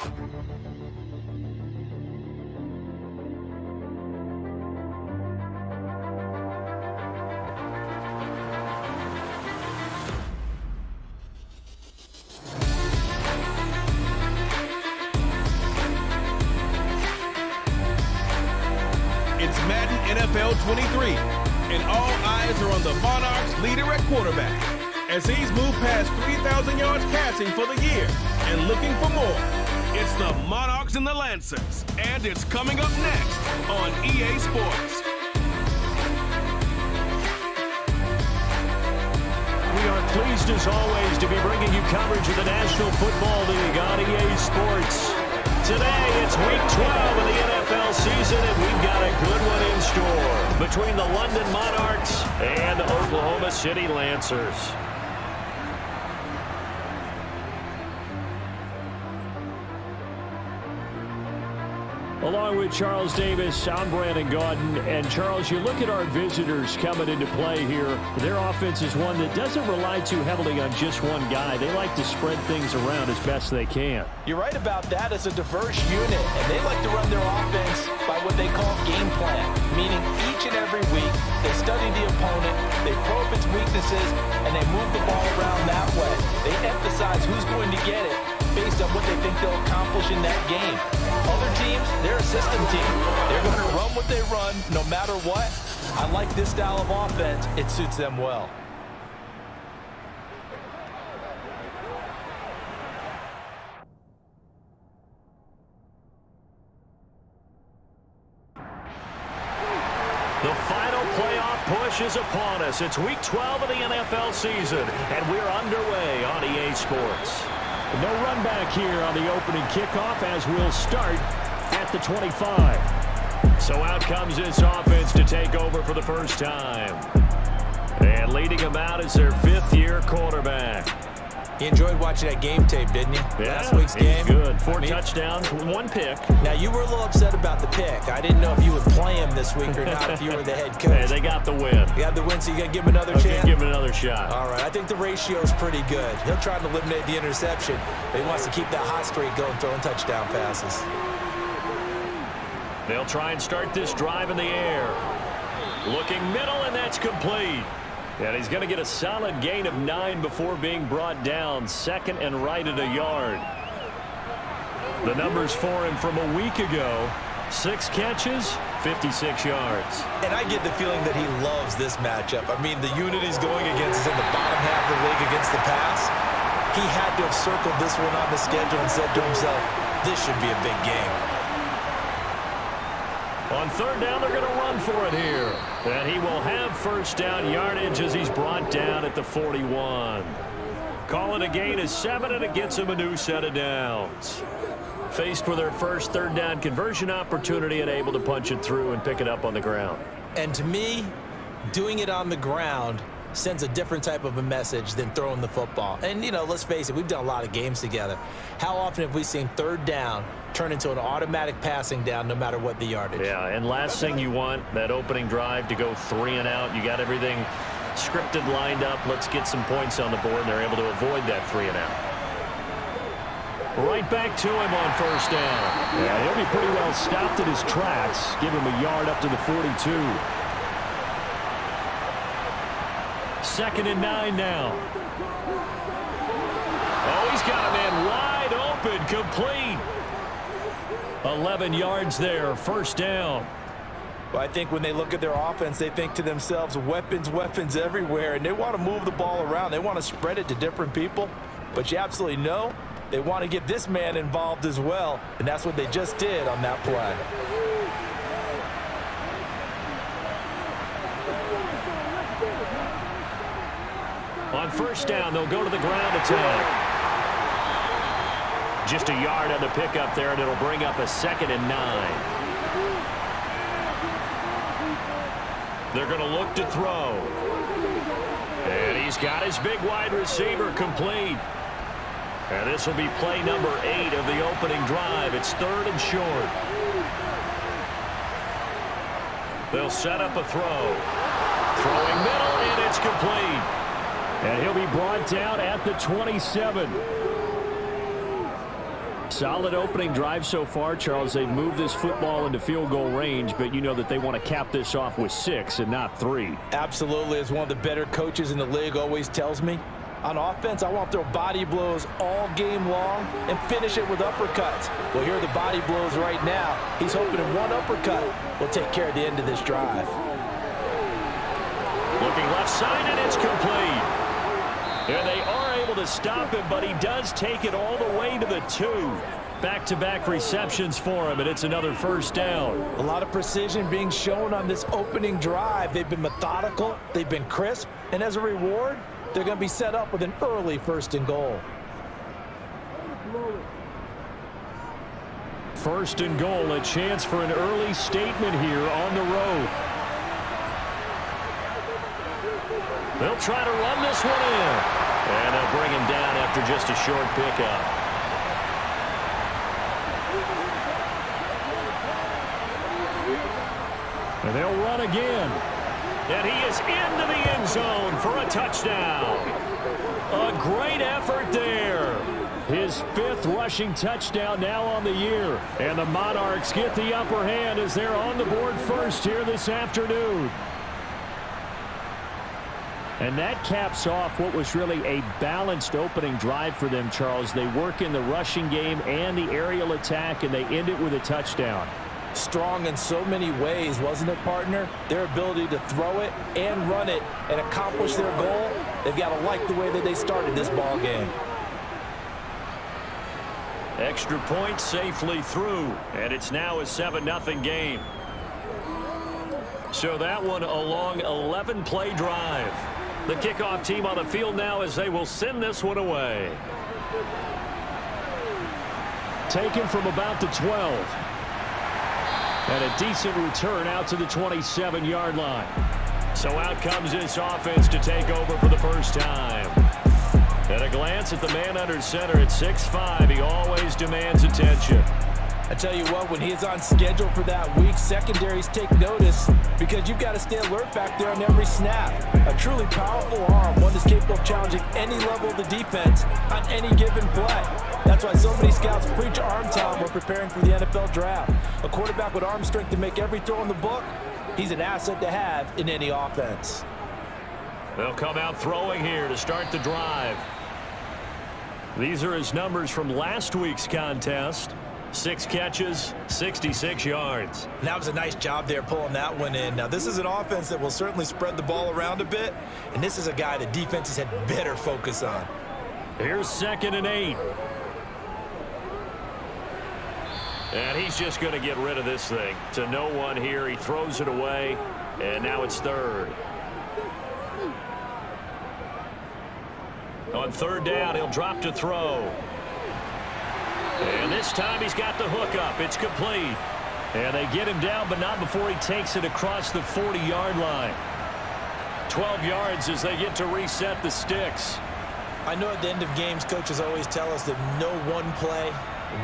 It's Madden NFL 23, and all eyes are on the Monarchs leader at quarterback as he's moved past 3,000 yards passing for the year and looking for more. It's the Monarchs and the Lancers, and it's coming up next on EA Sports. We are pleased as always to be bringing you coverage of the National Football League on EA Sports. Today, it's Week 12 of the NFL season, and we've got a good one in store between the London Monarchs and the Oklahoma City Lancers. Along with Charles Davis, I'm Brandon Gaudin. And Charles, you look at our visitors coming into play here. Their offense is one that doesn't rely too heavily on just one guy. They like to spread things around as best they can. You're right about that. It's a diverse unit, and they like to run their offense by what they call game plan, meaning each and every week they study the opponent, they probe its weaknesses, and they move the ball around that way. They emphasize who's going to get it based on what they think they'll accomplish in that game. Other teams, they're a system team. They're going to run what they run no matter what. I like this style of offense. It suits them well. The final playoff push is upon us. It's Week 12 of the NFL season, and we're underway on EA Sports. No run back here on the opening kickoff as we'll start at the 25. So out comes this offense to take over for the first time. And leading them out is their fifth-year quarterback. You enjoyed watching that game tape, didn't you? Yeah, last week's game. Good. Four touchdowns, one pick. Now, you were a little upset about the pick. I didn't know if you would play him this week or not if you were the head coach. Hey, they got the win. You got the win, so you're going to give him another chance? Give him another shot. All right, I think the ratio is pretty good. He'll try to eliminate the interception, but he wants to keep that hot streak going, throwing touchdown passes. They'll try and start this drive in the air. Looking middle, and that's complete. And he's going to get a solid gain of 9 before being brought down. Second and right at a yard. The numbers for him from a week ago: 6 catches, 56 yards. And I get the feeling that he loves this matchup. I mean, the unit he's going against is in the bottom half of the league against the pass. He had to have circled this one on the schedule and said to himself, this should be a big game. On third down, they're going to run for it here. And he will have first down yardage as he's brought down at the 41. Call it a gain of 7, and it gets him a new set of downs. Faced with their first third down conversion opportunity and able to punch it through and pick it up on the ground. And to me, doing it on the ground sends a different type of a message than throwing the football. And, you know, let's face it, we've done a lot of games together. How often have we seen third down turn into an automatic passing down no matter what the yardage? Yeah, and last thing you want, that opening drive to go 3 and out. You got everything scripted, lined up. Let's get some points on the board. They're able to avoid that 3 and out. Right back to him on first down. Yeah, he'll be pretty well stopped in his tracks. Give him a yard up to the 42. Second and 9 now. Oh, he's got a man wide open, complete. 11 yards there, first down. Well, I think when they look at their offense, they think to themselves, weapons, weapons everywhere, and they want to move the ball around. They want to spread it to different people, but you absolutely know they want to get this man involved as well, and that's what they just did on that play. On first down, they'll go to the ground attack. Just a yard on the pickup there, and it'll bring up a 2nd and 9. They're going to look to throw. And he's got his big wide receiver complete. And this will be play number 8 of the opening drive. It's 3rd and short. They'll set up a throw. Throwing middle, and it's complete. And he'll be brought down at the 27. Solid opening drive so far, Charles. They've moved this football into field goal range, but you know that they want to cap this off with 6 and not 3. Absolutely. As one of the better coaches in the league always tells me, on offense, I want to throw body blows all game long and finish it with uppercuts. Well, here are the body blows right now. He's hoping in one uppercut will take care of the end of this drive. Looking left side, and it's complete. And they are able to stop him, but he does take it all the way to the 2. Back-to-back receptions for him, and it's another first down. A lot of precision being shown on this opening drive. They've been methodical, they've been crisp, and as a reward, they're going to be set up with an early 1st and goal. 1st and goal, a chance for an early statement here on the road. They'll try to run this one in. And they'll bring him down after just a short pickup. And they'll run again. And he is into the end zone for a touchdown. A great effort there. His 5th rushing touchdown now on the year. And the Monarchs get the upper hand as they're on the board first here this afternoon. And that caps off what was really a balanced opening drive for them, Charles. They work in the rushing game and the aerial attack, and they end it with a touchdown. Strong in so many ways, wasn't it, partner? Their ability to throw it and run it and accomplish their goal, they've got to like the way that they started this ball game. Extra point safely through, and it's now a 7-0 game. So that one a long 11-play drive. The kickoff team on the field now as they will send this one away. Taken from about the 12. And a decent return out to the 27-yard line. So out comes this offense to take over for the first time. At a glance at the man under center at 6'5", he always demands attention. I tell you what, when he is on schedule for that week, secondaries take notice because you've got to stay alert back there on every snap. A truly powerful arm, one that's capable of challenging any level of the defense on any given play. That's why so many scouts preach arm time when preparing for the NFL draft. A quarterback with arm strength to make every throw in the book, he's an asset to have in any offense. They'll come out throwing here to start the drive. These are his numbers from last week's contest. 6 catches, 66 yards. That was a nice job there pulling that one in. Now, this is an offense that will certainly spread the ball around a bit, and this is a guy that defenses had better focus on. Here's 2nd and 8. And he's just going to get rid of this thing. To no one here. He throws it away, and now it's 3rd. On 3rd down, he'll drop to throw. And this time he's got the hook up. It's complete. And they get him down, but not before he takes it across the 40-yard line. 12 yards as they get to reset the sticks. I know at the end of games, coaches always tell us that no one play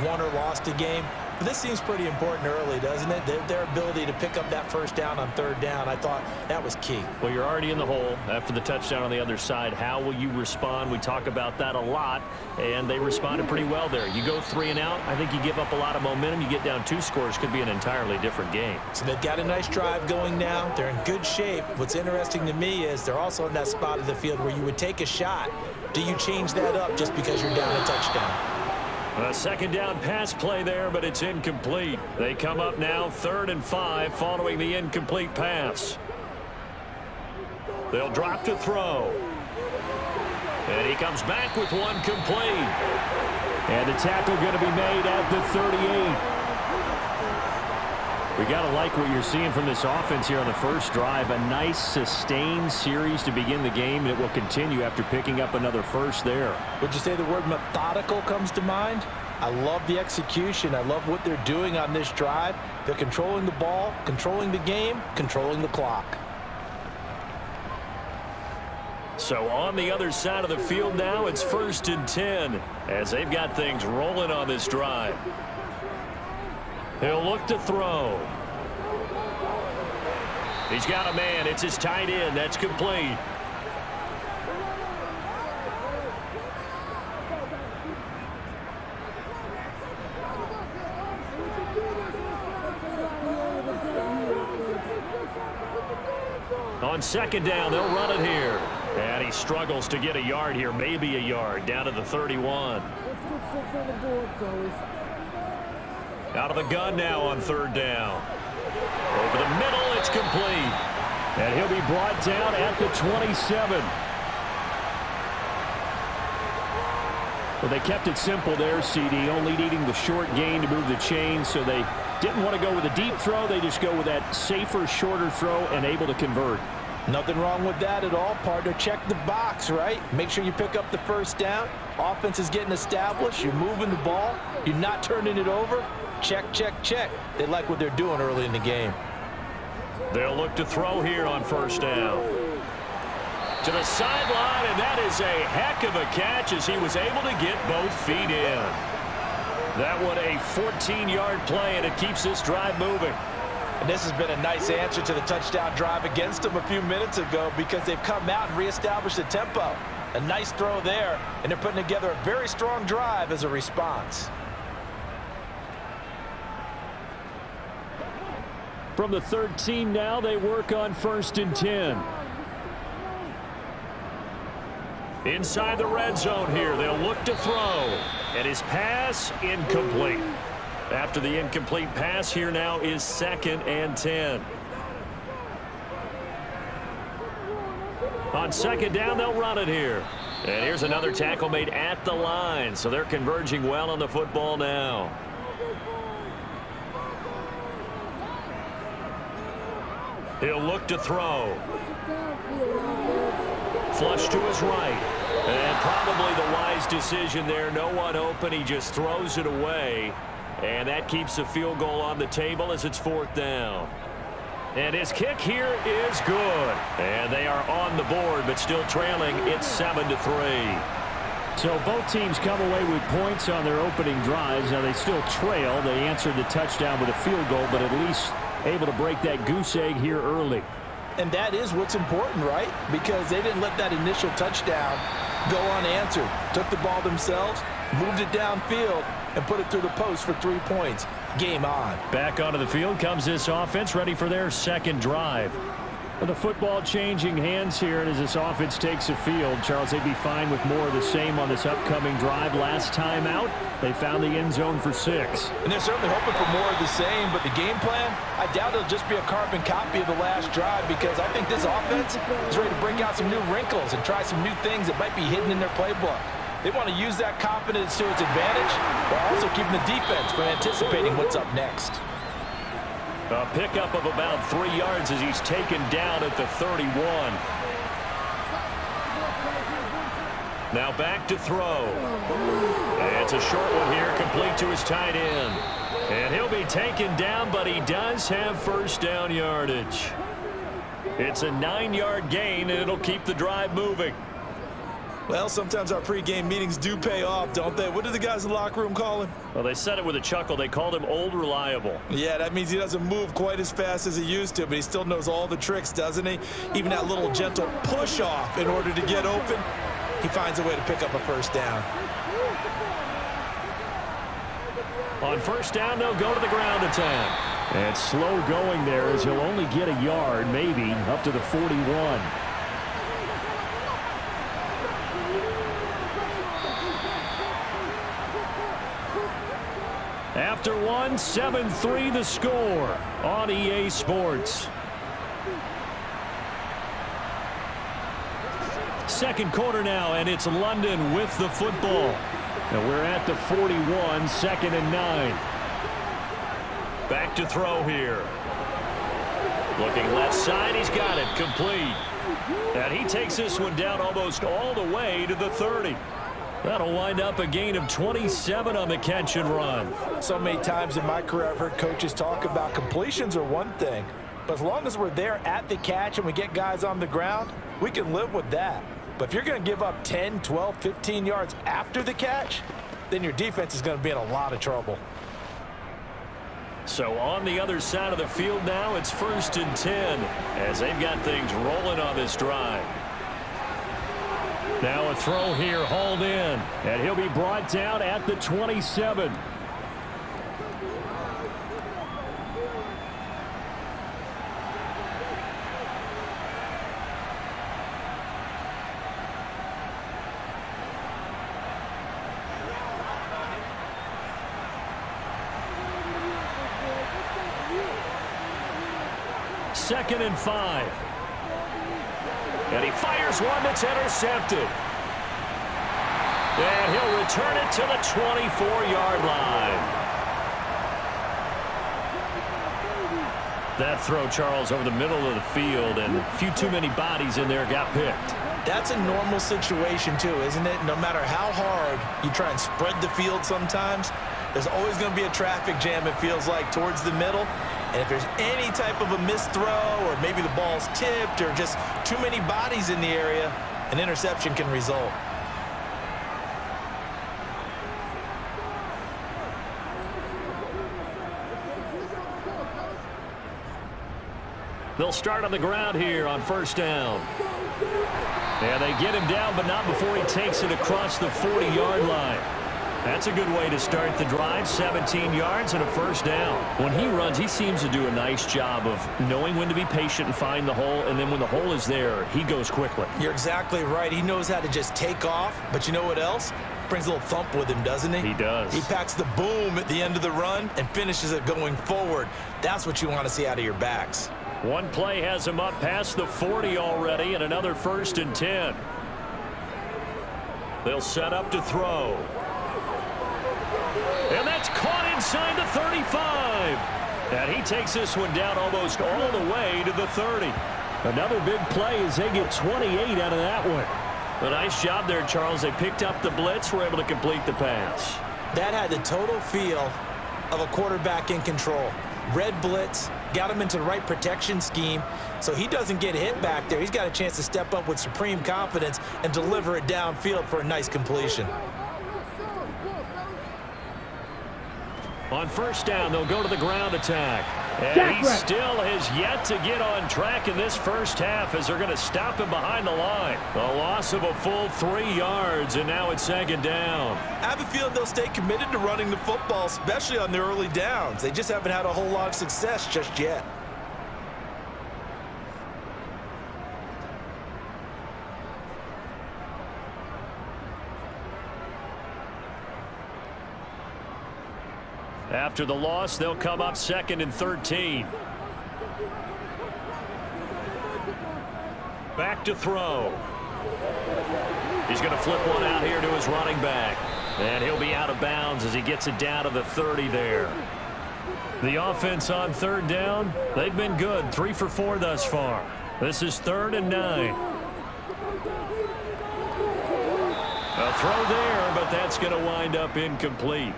won or lost a game. But this seems pretty important early, doesn't it? Their ability to pick up that 1st down on 3rd down, I thought that was key. Well, you're already in the hole after the touchdown on the other side. How will you respond? We talk about that a lot, and they responded pretty well there. You go 3 and out, I think you give up a lot of momentum. You get down 2 scores, could be an entirely different game. So they've got a nice drive going now. They're in good shape. What's interesting to me is they're also in that spot of the field where you would take a shot. Do you change that up just because you're down a touchdown? A 2nd down pass play there, but it's incomplete. They come up now 3rd and 5 following the incomplete pass. They'll drop to throw. And he comes back with one complete. And the tackle going to be made at the 38. We got to like what you're seeing from this offense here on the first drive. A nice sustained series to begin the game, and it will continue after picking up another first there. Would you say the word methodical comes to mind? I love the execution. I love what they're doing on this drive. They're controlling the ball, controlling the game, controlling the clock. So on the other side of the field now, it's 1st and 10 as they've got things rolling on this drive. He'll look to throw. He's got a man. It's his tight end. That's complete. On second down, they'll run it here. And he struggles to get a yard here, maybe a yard, down to the 31. Out of the gun now on third down. Over the middle, it's complete. And he'll be brought down at the 27. Well, they kept it simple there, CD, only needing the short gain to move the chains, so they didn't want to go with a deep throw. They just go with that safer, shorter throw and able to convert. Nothing wrong with that at all, partner. Check the box, right? Make sure you pick up the first down. Offense is getting established. You're moving the ball. You're not turning it over. Check, check, check. They like what they're doing early in the game. They'll look to throw here on first down. To the sideline, and that is a heck of a catch as he was able to get both feet in. That one a 14-yard play, and it keeps this drive moving. And this has been a nice answer to the touchdown drive against them a few minutes ago because they've come out and reestablished the tempo. A nice throw there, and they're putting together a very strong drive as a response. From the 13 now, they work on 1st and 10. Inside the red zone here, they'll look to throw. And his pass, incomplete. After the incomplete pass, here now is 2nd and 10. On second down, they'll run it here. And here's another tackle made at the line, so they're converging well on the football now. He'll look to throw. Flush to his right. And probably the wise decision there. No one open. He just throws it away. And that keeps the field goal on the table as it's 4th down. And his kick here is good. And they are on the board, but still trailing. It's 7-3. So both teams come away with points on their opening drives. Now they still trail. They answered the touchdown with a field goal, but at least able to break that goose egg here early. And that is what's important, right? Because they didn't let that initial touchdown go unanswered. Took the ball themselves, moved it downfield, and put it through the post for 3 points. Game on. Back onto the field comes this offense, ready for their second drive. The football changing hands here, and as this offense takes the field, Charles, they'd be fine with more of the same on this upcoming drive. Last time out, they found the end zone for 6. And they're certainly hoping for more of the same, but the game plan, I doubt it'll just be a carbon copy of the last drive because I think this offense is ready to break out some new wrinkles and try some new things that might be hidden in their playbook. They want to use that confidence to its advantage, but also keeping the defense from anticipating what's up next. A pickup of about 3 yards as he's taken down at the 31. Now back to throw. And it's a short one here, complete to his tight end. And he'll be taken down, but he does have first down yardage. It's a 9-yard gain, and it'll keep the drive moving. Well, sometimes our pregame meetings do pay off, don't they? What do the guys in the locker room call him? Well, they said it with a chuckle. They called him Old Reliable. Yeah, that means he doesn't move quite as fast as he used to, but he still knows all the tricks, doesn't he? Even that little gentle push-off in order to get open, he finds a way to pick up a first down. On first down, they'll go to the ground attack. And slow going there as he'll only get a yard, maybe, up to the 41. After one, 7-3 the score on EA Sports. Second quarter now, and it's London with the football. And we're at the 41, 2nd and 9. Back to throw here. Looking left side, he's got it, complete. And he takes this one down almost all the way to the 30. That'll wind up a gain of 27 on the catch and run. So many times in my career I've heard coaches talk about completions are one thing, but as long as we're there at the catch and we get guys on the ground, we can live with that. But if you're going to give up 10, 12, 15 yards after the catch, then your defense is going to be in a lot of trouble. So on the other side of the field now, it's 1st and 10 as they've got things rolling on this drive. Now a throw here, hauled in, and he'll be brought down at the 27. 2nd and 5. And he fires one that's intercepted. And he'll return it to the 24-yard line. That throw, Charles, over the middle of the field, and a few too many bodies in there got picked. That's a normal situation, too, isn't it? No matter how hard you try and spread the field sometimes, there's always going to be a traffic jam, it feels like, towards the middle. And if there's any type of a missed throw, or maybe the ball's tipped, or just too many bodies in the area, an interception can result. They'll start on the ground here on 1st down. And they get him down, but not before he takes it across the 40-yard line. That's a good way to start the drive, 17 yards and a 1st down. When he runs, he seems to do a nice job of knowing when to be patient and find the hole, and then when the hole is there, he goes quickly. You're exactly right. He knows how to just take off, but you know what else? Brings a little thump with him, doesn't he? He does. He packs the boom at the end of the run and finishes it going forward. That's what you want to see out of your backs. One play has him up past the 40 already, and another 1st and 10. They'll set up to throw. And that's caught inside the 35. And he takes this one down almost all the way to the 30. Another big play as they get 28 out of that one. A nice job there, Charles. They picked up the blitz, were able to complete the pass. That had the total feel of a quarterback in control. Red blitz, got him into the right protection scheme, so he doesn't get hit back there. He's got a chance to step up with supreme confidence and deliver it downfield for a nice completion. On 1st down, they'll go to the ground attack. And he still has yet to get on track in this 1st half as they're going to stop him behind the line. A loss of a full 3 yards, and now it's 2nd down. I have a feeling they'll stay committed to running the football, especially on the early downs. They just haven't had a whole lot of success just yet. After the loss, they'll come up 2nd and 13. Back to throw. He's going to flip one out here to his running back. And he'll be out of bounds as he gets it down to the 30 there. The offense on 3rd down, they've been good. 3 for 4 thus far. This is 3rd and 9. A throw there, but that's going to wind up incomplete.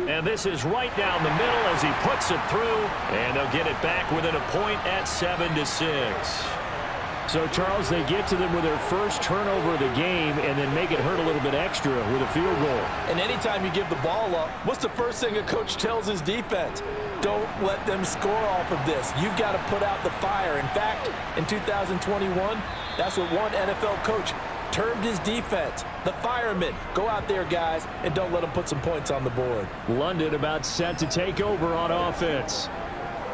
And this is right down the middle as he puts it through, and they'll get it back within a point at 7-6. So, Charles, they get to them with their first turnover of the game and then make it hurt a little bit extra with a field goal. And anytime you give the ball up, what's the first thing a coach tells his defense? Don't let them score off of this. You've got to put out the fire. In fact, in 2021, that's what one NFL coach termed his defense, the firemen. Go out there, guys, and don't let them put some points on the board. London about set to take over on offense.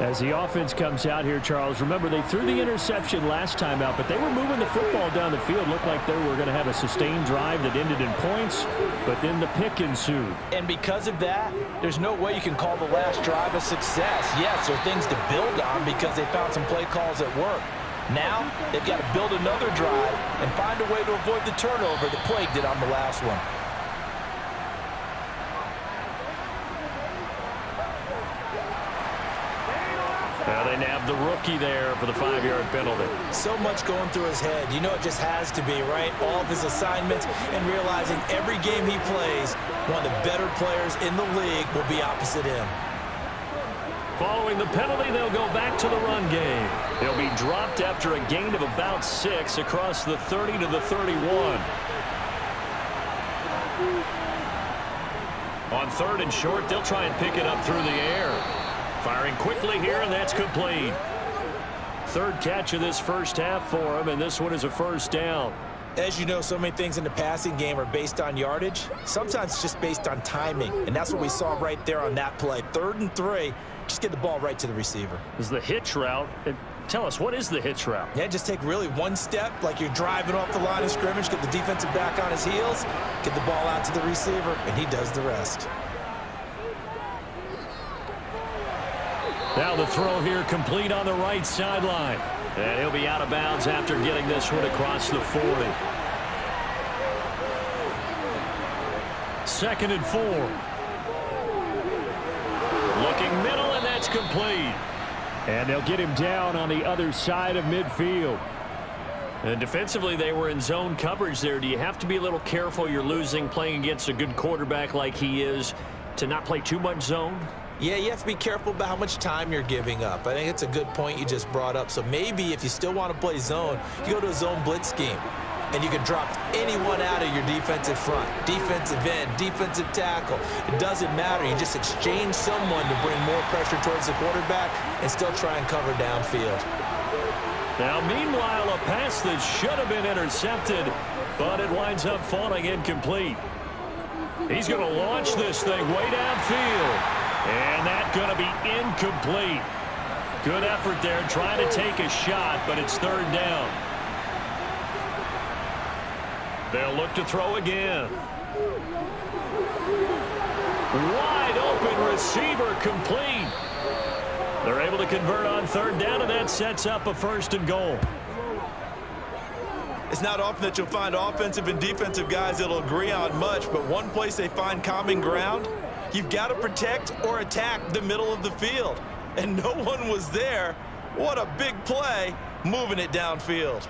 As the offense comes out here, Charles, remember they threw the interception last time out, but they were moving the football down the field. Looked like they were going to have a sustained drive that ended in points, but then the pick ensued. And because of that, there's no way you can call the last drive a success. Yes, there are things to build on because they found some play calls at work. Now, they've got to build another drive and find a way to avoid the turnover that plagued it on the last one. Now they nabbed the rookie there for the 5-yard penalty. So much going through his head. You know it just has to be, right? All of his assignments and realizing every game he plays, one of the better players in the league will be opposite him. Following the penalty, they'll go back to the run game. They'll be dropped after a gain of about 6 across the 30 to the 31. On 3rd and short, they'll try and pick it up through the air. Firing quickly here, and that's complete. 3rd catch of this 1st half for him, and this one is a 1st down. As you know, so many things in the passing game are based on yardage. Sometimes it's just based on timing, and that's what we saw right there on that play. 3rd and 3. Just get the ball right to the receiver. Is the hitch route. It Tell us, what is the hitch route? Yeah, just take really one step like you're driving off the line of scrimmage, get the defensive back on his heels, get the ball out to the receiver, and he does the rest. Now the throw here complete on the right sideline. And he'll be out of bounds after getting this one across the 40. 2nd and 4. Looking middle, and that's complete. And they'll get him down on the other side of midfield. And defensively, they were in zone coverage there. Do you have to be a little careful? You're losing playing against a good quarterback like he is to not play too much zone? Yeah, you have to be careful about how much time you're giving up. I think it's a good point you just brought up. So maybe if you still want to play zone, you go to a zone blitz scheme. And you can drop anyone out of your defensive front, defensive end, defensive tackle. It doesn't matter. You just exchange someone to bring more pressure towards the quarterback and still try and cover downfield. Now, meanwhile, a pass that should have been intercepted, but it winds up falling incomplete. He's going to launch this thing way downfield, and that's going to be incomplete. Good effort there trying to take a shot, but it's 3rd down. They'll look to throw again. Wide open receiver complete. They're able to convert on 3rd down, and that sets up a 1st and goal. It's not often that you'll find offensive and defensive guys that'll agree on much, but one place they find common ground, you've got to protect or attack the middle of the field. And no one was there. What a big play, moving it downfield.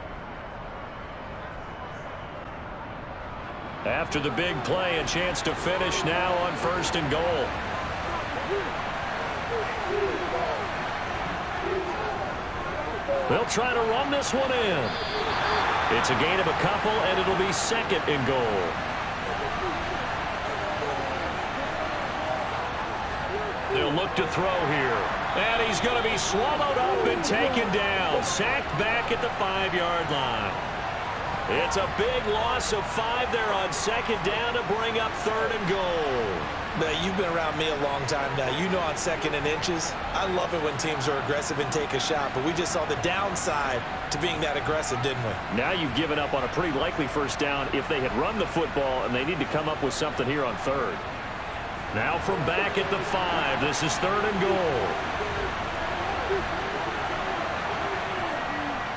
After the big play, a chance to finish now on 1st and goal. They'll try to run this one in. It's a gain of a couple, and it'll be 2nd and goal. They'll look to throw here. And he's going to be swallowed up and taken down. Sacked back at the 5-yard line. It's a big loss of 5 there on 2nd down to bring up 3rd and goal. Now, you've been around me a long time now. You know on 2nd and inches, I love it when teams are aggressive and take a shot, but we just saw the downside to being that aggressive, didn't we? Now you've given up on a pretty likely 1st down if they had run the football, and they need to come up with something here on 3rd. Now from back at the 5, this is 3rd and goal.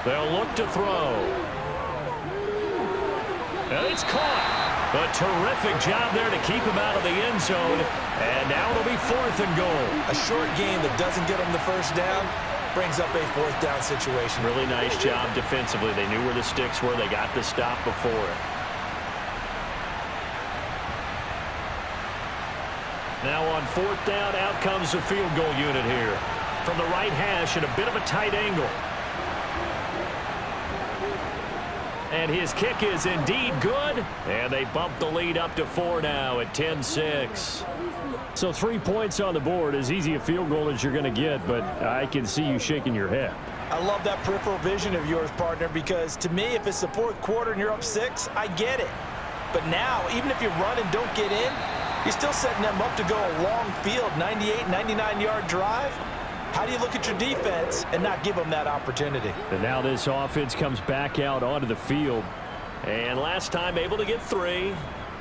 They'll look to throw. And it's caught. A terrific job there to keep him out of the end zone. And now it'll be 4th and goal. A short game that doesn't get them the 1st down brings up a 4th down situation. Really nice job defensively. They knew where the sticks were. They got the stop before it. Now on 4th down, out comes the field goal unit here. From the right hash at a bit of a tight angle. And his kick is indeed good. And they bump the lead up to 4 now at 10-6. So 3 points on the board, as easy a field goal as you're going to get, but I can see you shaking your head. I love that peripheral vision of yours, partner, because to me, if it's the 4th quarter and you're up 6, I get it. But now, even if you run and don't get in, you're still setting them up to go a long field, 98, 99-yard drive. How do you look at your defense and not give them that opportunity? And now this offense comes back out onto the field. And last time able to get 3.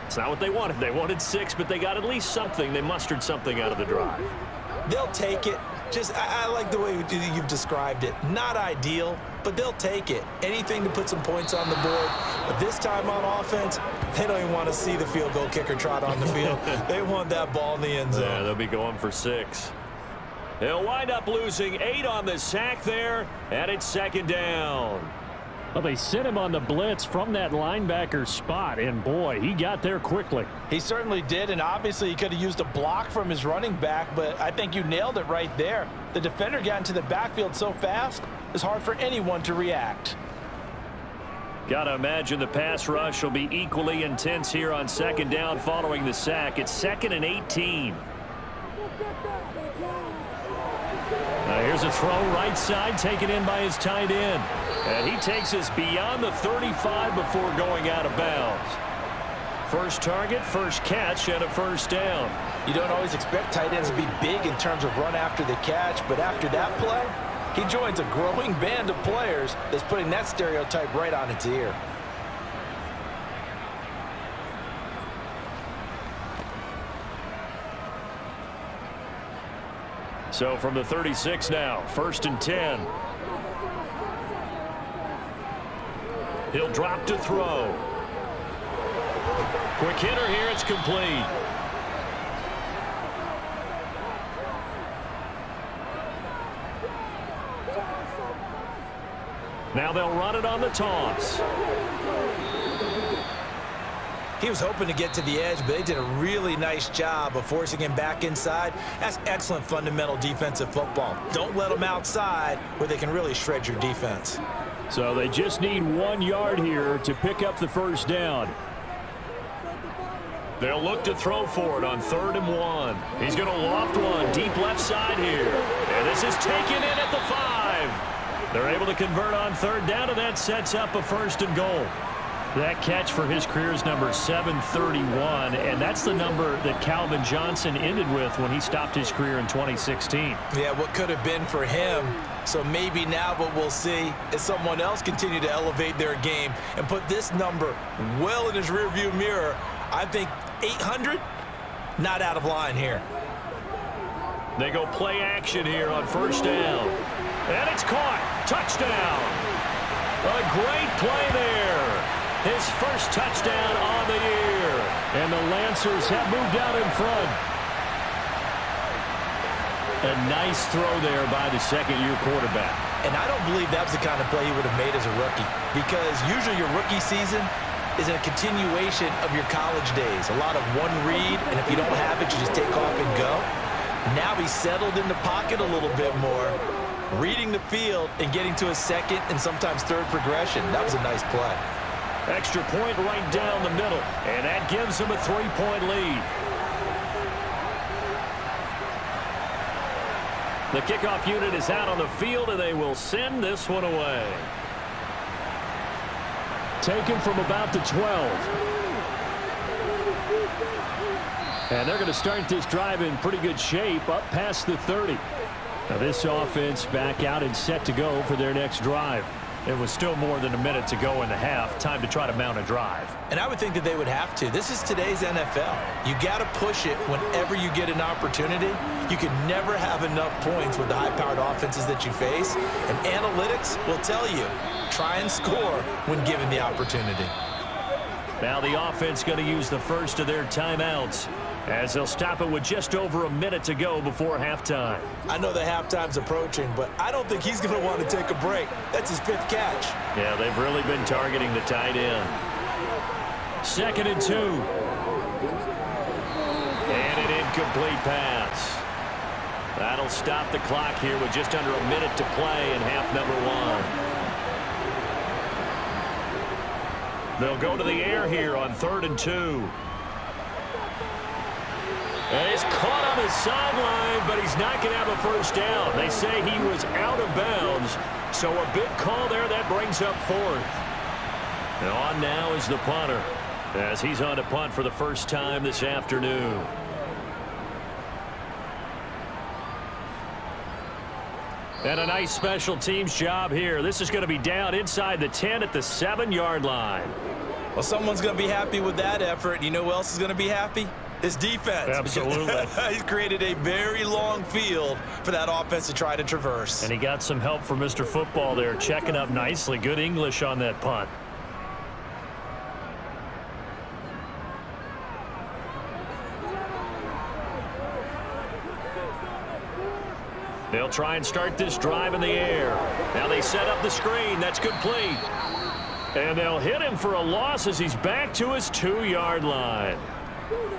It's not what they wanted. They wanted 6, but they got at least something. They mustered something out of the drive. They'll take it. I like the way you've described it. Not ideal, but they'll take it. Anything to put some points on the board. But this time on offense, they don't even want to see the field goal kicker trot on the field. They want that ball in the end zone. Yeah, they'll be going for 6. They'll wind up losing 8 on the sack there, and it's 2nd down. Well, they sent him on the blitz from that linebacker spot, and boy, he got there quickly. He certainly did, and obviously he could have used a block from his running back, but I think you nailed it right there. The defender got into the backfield so fast, it's hard for anyone to react. Got to imagine the pass rush will be equally intense here on 2nd down following the sack. It's 2nd and 18. Here's a throw right side taken in by his tight end. And he takes us beyond the 35 before going out of bounds. First target, first catch, and a 1st down. You don't always expect tight ends to be big in terms of run after the catch, but after that play, He joins a growing band of players that's putting that stereotype right on its ear. So from the 36 now, 1st and 10. He'll drop to throw. Quick hitter here, it's complete. Now they'll run it on the toss. He was hoping to get to the edge, but they did a really nice job of forcing him back inside. That's excellent fundamental defensive football. Don't let them outside where they can really shred your defense. So they just need 1 yard here to pick up the first down. They'll look to throw for it on 3rd and 1. He's going to loft one deep left side here. And this is taken in at the 5. They're able to convert on 3rd down, and that sets up a 1st and goal. That catch for his career is number 731, and that's the number that Calvin Johnson ended with when he stopped his career in 2016. Yeah, what could have been for him. So maybe now what we'll see is someone else continue to elevate their game and put this number well in his rearview mirror. I think 800, not out of line here. They go play action here on 1st down. And it's caught. Touchdown. A great play there. His first touchdown on the year. And the Lancers have moved out in front. A nice throw there by the second-year quarterback. And I don't believe that was the kind of play he would have made as a rookie, because usually your rookie season is a continuation of your college days. A lot of one read, and if you don't have it, you just take off and go. Now he's settled in the pocket a little bit more, reading the field and getting to a second and sometimes third progression. That was a nice play. Extra point right down the middle, and that gives him a 3-point lead. The kickoff unit is out on the field, and they will send this one away. Taken from about the 12. And they're going to start this drive in pretty good shape, up past the 30. Now this offense back out and set to go for their next drive. It was still more than a minute to go in the half. Time to try to mount a drive. And I would think that they would have to. This is today's NFL. You got to push it whenever you get an opportunity. You can never have enough points with the high-powered offenses that you face. And analytics will tell you, try and score when given the opportunity. Now the offense going to use the first of their timeouts, as they'll stop it with just over a minute to go before halftime. I know that halftime's approaching, but I don't think he's going to want to take a break. That's his 5th catch. Yeah, they've really been targeting the tight end. 2nd and 2. And an incomplete pass. That'll stop the clock here with just under a minute to play in half number 1. They'll go to the air here on 3rd and 2. And he's caught on the sideline, but he's not going to have a first down. They say he was out of bounds, so a big call there. That brings up 4th. And on now is the punter, as he's on to punt for the first time this afternoon. And a nice special teams job here. This is going to be down inside the 10 at the 7-yard line. Well, someone's going to be happy with that effort. You know who else is going to be happy? His defense. Absolutely. He's created a very long field for that offense to try to traverse. And he got some help from Mr. Football there, checking up nicely. Good English on that punt. They'll try and start this drive in the air. Now they set up the screen. That's complete. And they'll hit him for a loss as he's back to his 2-yard line.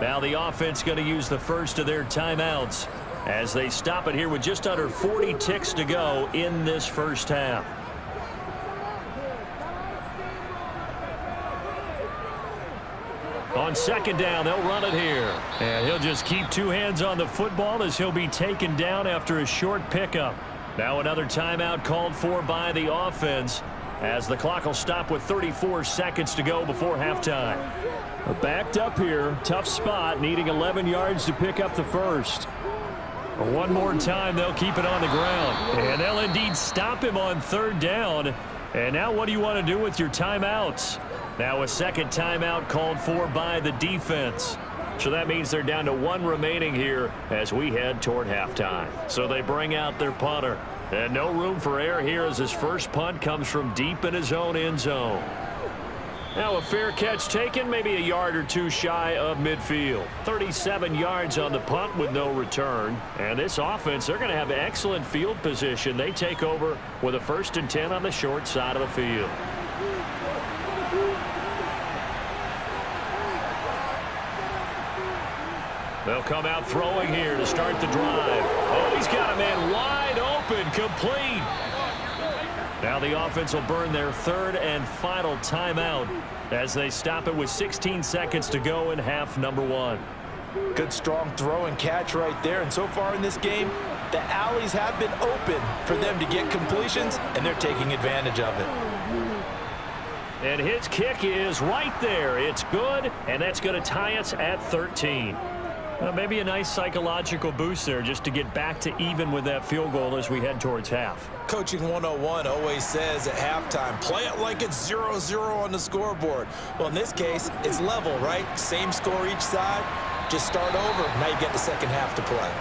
Now the offense going to use the first of their timeouts as they stop it here with just under 40 ticks to go in this first half. On 2nd down, they'll run it here. And he'll just keep 2 hands on the football as he'll be taken down after a short pickup. Now another timeout called for by the offense as the clock will stop with 34 seconds to go before halftime. Backed up here, tough spot, needing 11 yards to pick up the first. One more time, they'll keep it on the ground. And they'll indeed stop him on third down. And now what do you want to do with your timeouts? Now a second timeout called for by the defense. So that means they're down to one remaining here as we head toward halftime. So they bring out their punter. And no room for error here as his first punt comes from deep in his own end zone. Now a fair catch taken, maybe a yard or two shy of midfield. 37 yards on the punt with no return. And this offense, they're going to have excellent field position. They take over with a 1st and 10 on the short side of the field. They'll come out throwing here to start the drive. Oh, he's got a man wide open, complete. Now the offense will burn their third and final timeout as they stop it with 16 seconds to go in half number 1. Good strong throw and catch right there. And so far in this game, the alleys have been open for them to get completions, and they're taking advantage of it. And his kick is right there. It's good, and that's going to tie us at 13. Maybe a nice psychological boost there just to get back to even with that field goal as we head towards half. Coaching 101 always says at halftime, play it like it's 0-0 on the scoreboard. Well, in this case, it's level, right? Same score each side. Just start over. Now you get the second half to play.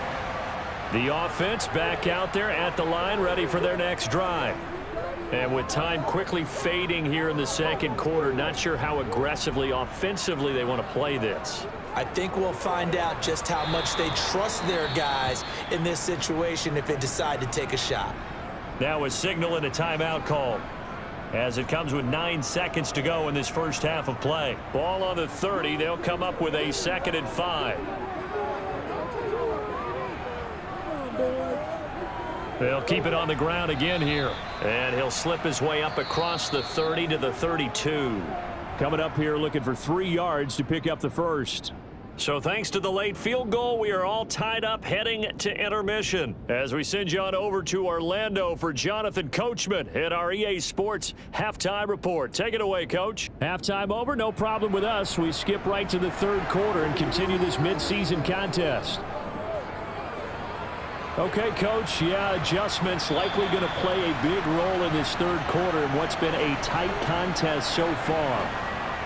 The offense back out there at the line, ready for their next drive. And with time quickly fading here in the second quarter, not sure how aggressively, offensively they want to play this. I think we'll find out just how much they trust their guys in this situation if they decide to take a shot. Now a signal and a timeout call as it comes with 9 seconds to go in this first half of play. Ball on the 30. They'll come up with a 2nd and 5. They'll keep it on the ground again here. And he'll slip his way up across the 30 to the 32. Coming up here looking for 3 yards to pick up the first. So thanks to the late field goal, we are all tied up heading to intermission as we send you on over to Orlando for Jonathan Coachman at our EA Sports Halftime Report. Take it away, Coach. Halftime over, no problem with us. We skip right to the third quarter and continue this midseason contest. Okay, Coach, adjustments likely going to play a big role in this third quarter in what's been a tight contest so far.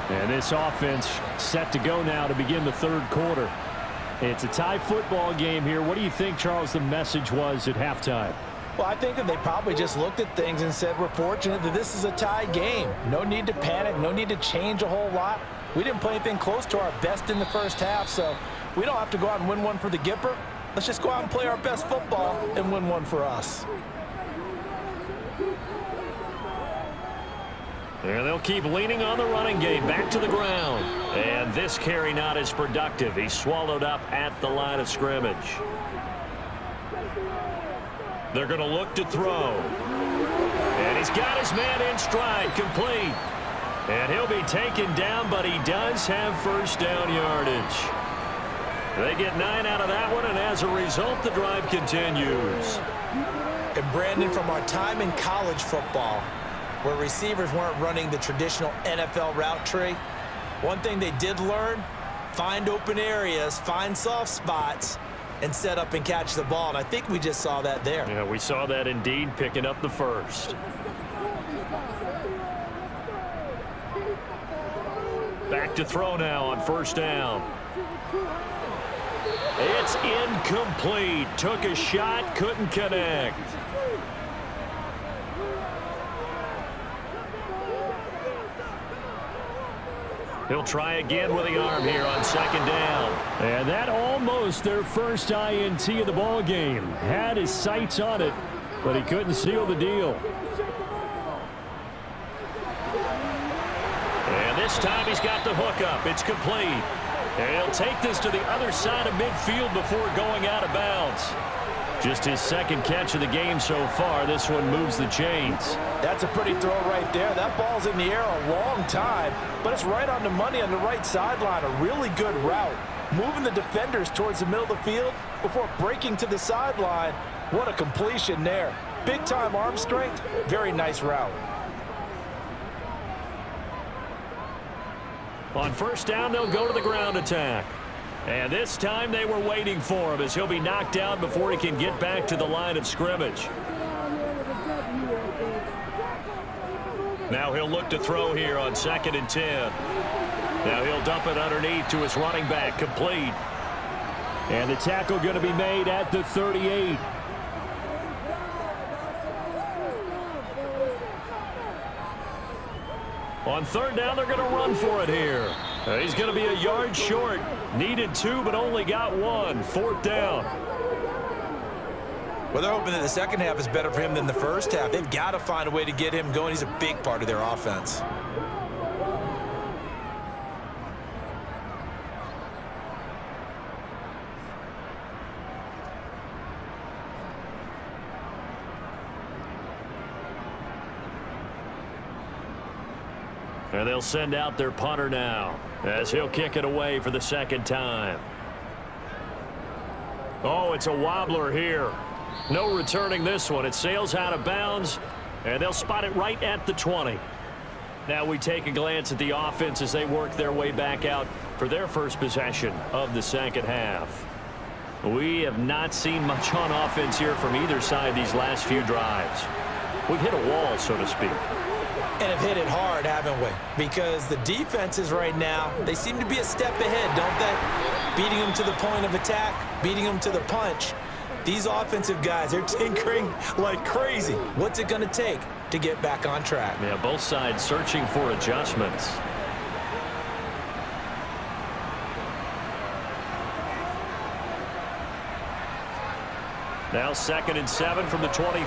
And this offense set to go now to begin the third quarter. It's a tie football game here. What do you think, Charles, the message was at halftime? Well, I think that they probably just looked at things and said, we're fortunate that this is a tie game. No need to panic, no need to change a whole lot. We didn't play anything close to our best in the first half, so we don't have to go out and win one for the Gipper. Let's just go out and play our best football and win one for us. And they'll keep leaning on the running game back to the ground. And this carry not as productive. He's swallowed up at the line of scrimmage. They're going to look to throw. And he's got his man in stride, complete. And he'll be taken down, but he does have first down yardage. They get 9 out of that one, and as a result, the drive continues. And Brandon, from our time in college football, where receivers weren't running the traditional NFL route tree, one thing they did learn, find open areas, find soft spots, and set up and catch the ball. And I think we just saw that there. Yeah, we saw that indeed, picking up the first. Back to throw now on first down. It's incomplete. Took a shot, couldn't connect. He'll try again with the arm here on second down. And that almost their first INT of the ball game. Had his sights on it, but he couldn't seal the deal. And this time he's got the hook up. It's complete. And he'll take this to the other side of midfield before going out of bounds. Just his second catch of the game so far. This one moves the chains. That's a pretty throw right there. That ball's in the air a long time, but it's right on the money on the right sideline. A really good route. Moving the defenders towards the middle of the field before breaking to the sideline. What a completion there. Big-time arm strength. Very nice route. On first down, they'll go to the ground attack. And this time they were waiting for him as he'll be knocked down before he can get back to the line of scrimmage. Now he'll look to throw here on 2nd and 10. Now he'll dump it underneath to his running back, complete. And the tackle going to be made at the 38. On 3rd down, they're going to run for it here. He's going to be a yard short. Needed 2, but only got 1. 4th down. Well, they're hoping that the second half is better for him than the first half. They've got to find a way to get him going. He's a big part of their offense. And they'll send out their punter now as he'll kick it away for the 2nd time. Oh, it's a wobbler here. No returning this one. It sails out of bounds, and they'll spot it right at the 20. Now we take a glance at the offense as they work their way back out for their first possession of the 2nd half. We have not seen much on offense here from either side these last few drives. We've hit a wall, so to speak. And have hit it hard, haven't we? Because the defenses right now, they seem to be a step ahead, don't they? Beating them to the point of attack, beating them to the punch. These offensive guys, they're tinkering like crazy. What's it going to take to get back on track? Yeah, both sides searching for adjustments. Now 2nd and 7 from the 23.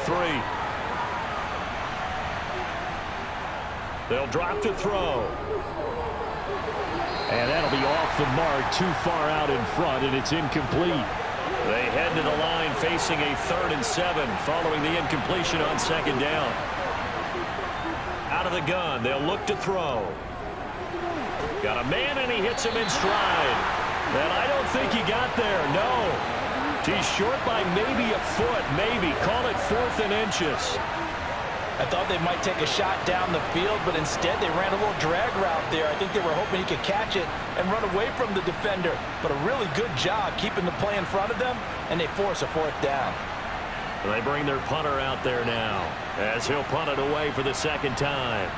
They'll drop to throw. And that'll be off the mark, too far out in front, and it's incomplete. They head to the line facing a 3rd and 7 following the incompletion on 2nd down. Out of the gun, they'll look to throw. Got a man, and he hits him in stride. And I don't think he got there, no. He's short by maybe a foot, maybe. Call it 4th and inches. I thought they might take a shot down the field, but instead they ran a little drag route there. I think they were hoping he could catch it and run away from the defender. But a really good job keeping the play in front of them, and they force a 4th down. They bring their punter out there now as he'll punt it away for the 2nd time.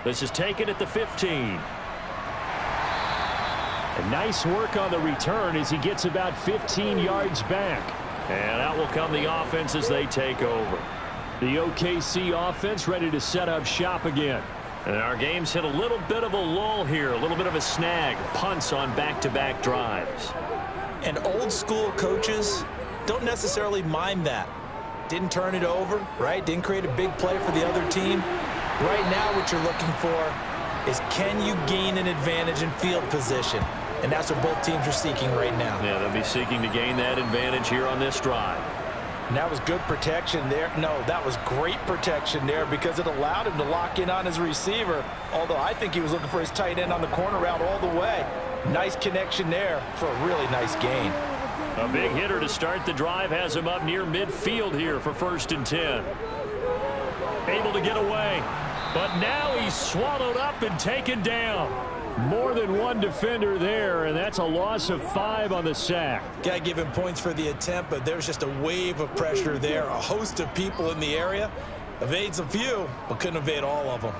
This is taken at the 15. And nice work on the return as he gets about 15 yards back. And out will come the offense as they take over. The OKC offense ready to set up shop again. And our game's hit a little bit of a lull here, a little bit of a snag. Punts on back-to-back drives. And old school coaches don't necessarily mind that. Didn't turn it over, right? Didn't create a big play for the other team. Right now what you're looking for is, can you gain an advantage in field position? And that's what both teams are seeking right now. Yeah, they'll be seeking to gain that advantage here on this drive. And that was good protection there. No, that was great protection there because it allowed him to lock in on his receiver, although I think he was looking for his tight end on the corner route all the way. Nice connection there for a really nice gain. A big hitter to start the drive has him up near midfield here for 1st and 10. Able to get away, but now he's swallowed up and taken down. More than one defender there, and that's a loss of 5 on the sack. Got to give him points for the attempt, but there's just a wave of pressure there. A host of people in the area. Evades a few, but couldn't evade all of them.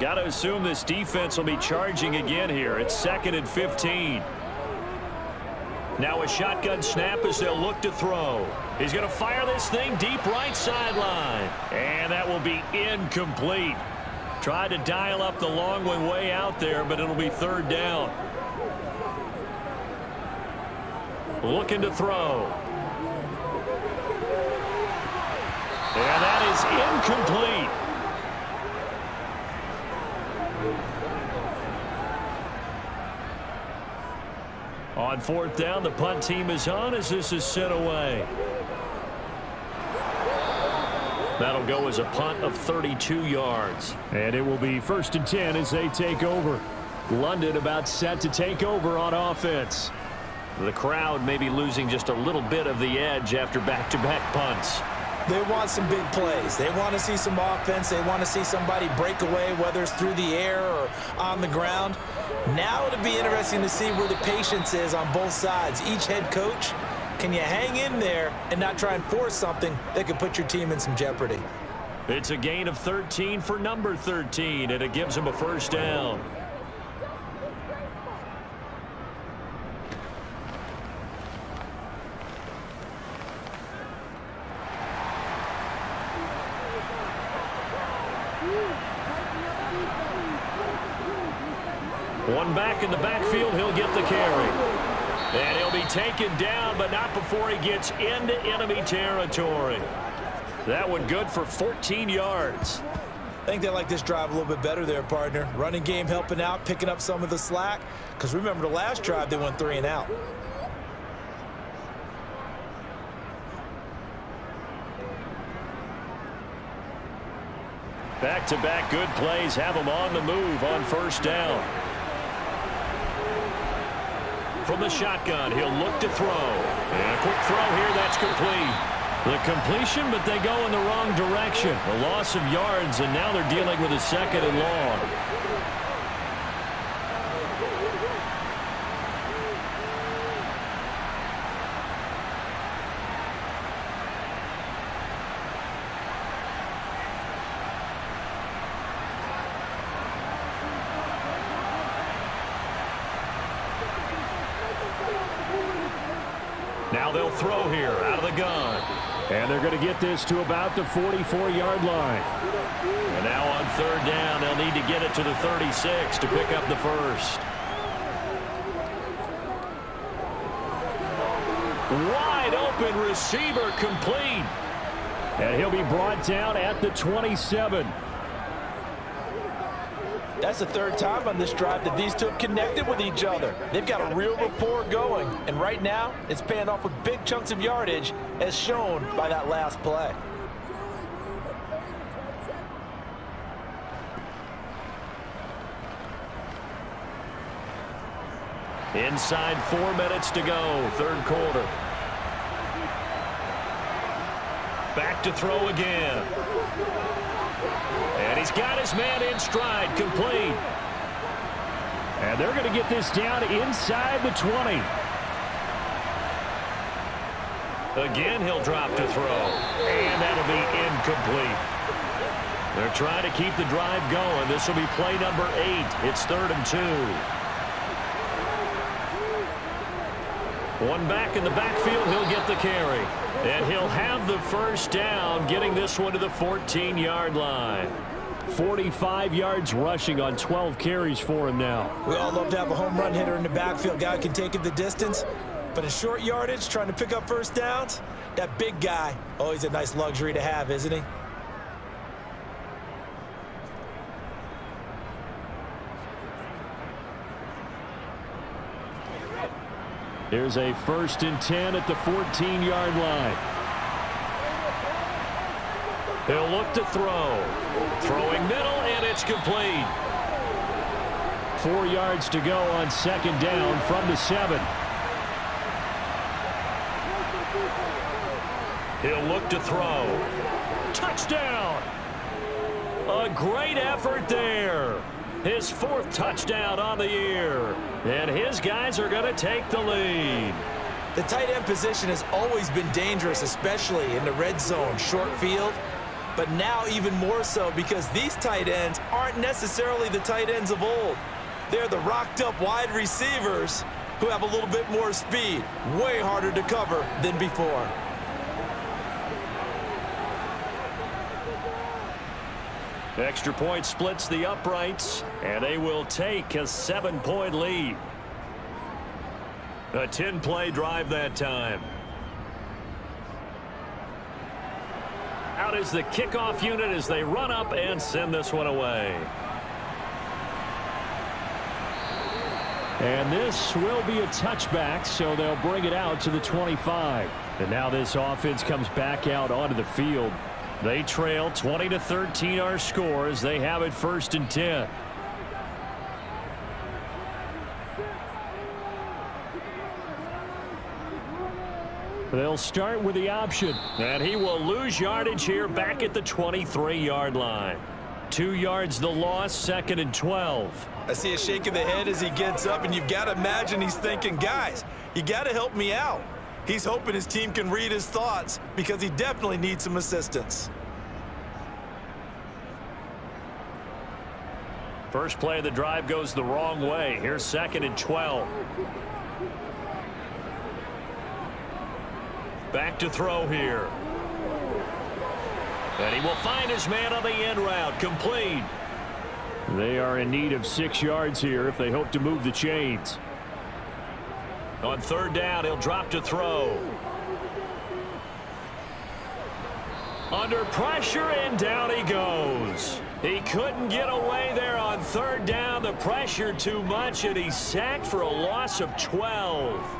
Got to assume this defense will be charging again here. It's 2nd and 15. Now a shotgun snap as they'll look to throw. He's going to fire this thing deep right sideline. And that will be incomplete. Tried to dial up the long one way out there, but it'll be 3rd down. Looking to throw. And that is incomplete. On 4th down, the punt team is on as this is sent away. That'll go as a punt of 32 yards. And it will be 1st and 10 as they take over. London about set to take over on offense. The crowd may be losing just a little bit of the edge after back-to-back punts. They want some big plays. They want to see some offense. They want to see somebody break away, whether it's through the air or on the ground. Now it'll be interesting to see where the patience is on both sides. Each head coach, can you hang in there and not try and force something that could put your team in some jeopardy? It's a gain of 13 for number 13, and it gives him a first down. One back in the backfield, he'll get the carry. And he'll be taken down, but not before he gets into enemy territory. That one good for 14 yards. I think they like this drive a little bit better there, partner. Running game helping out, picking up some of the slack. Because remember the last drive, they went 3 and out. Back-to-back good plays have him on the move on first down. From the shotgun, he'll look to throw. And a quick throw here, that's complete. The completion, but they go in the wrong direction. A loss of yards, and now they're dealing with a 2nd and long. Now they'll throw here out of the gun. And they're going to get this to about the 44-yard line. And now on 3rd down, they'll need to get it to the 36 to pick up the first. Wide open receiver complete. And he'll be brought down at the 27. That's the 3rd time on this drive that these two have connected with each other. They've got a real rapport going. And right now, it's paying off with big chunks of yardage, as shown by that last play. Inside 4 minutes to go, 3rd quarter. Back to throw again. And he's got his man in stride, complete. And they're going to get this down inside the 20. Again, he'll drop to throw. And that'll be incomplete. They're trying to keep the drive going. This will be play number 8. It's 3rd and 2. One back in the backfield, he'll get the carry. And he'll have the first down, getting this one to the 14-yard line. 45 yards rushing on 12 carries for him now. We all love to have a home run hitter in the backfield. Guy can take it the distance. But in short yardage, trying to pick up first downs, that big guy, always a nice luxury to have, isn't he? Here's a 1st and 10 at the 14-yard line. He'll look to throw. Throwing middle, and it's complete. 4 yards to go on 2nd down from the 7. He'll look to throw. Touchdown! A great effort there. His 4th touchdown on the year. And his guys are going to take the lead. The tight end position has always been dangerous, especially in the red zone, short field. But now even more so because these tight ends aren't necessarily the tight ends of old. They're the rocked-up wide receivers who have a little bit more speed. Way harder to cover than before. Extra point splits the uprights, and they will take a 7-point lead. A 10-play drive that time. Out is the kickoff unit as they run up and send this one away. And this will be a touchback, so they'll bring it out to the 25. And now this offense comes back out onto the field. They trail 20-13 our score as they have it 1st and 10. They'll start with the option, and he will lose yardage here back at the 23-yard line. 2 yards the loss, 2nd and 12. I see a shake of the head as he gets up, and you've got to imagine he's thinking, guys, you got to help me out. He's hoping his team can read his thoughts because he definitely needs some assistance. First play of the drive goes the wrong way. Here's 2nd and 12. Back to throw here. And he will find his man on the end route. Complete. They are in need of 6 yards here if they hope to move the chains. On 3rd down, he'll drop to throw. Under pressure, and down he goes. He couldn't get away there on 3rd down. The pressure too much, and he's sacked for a loss of 12.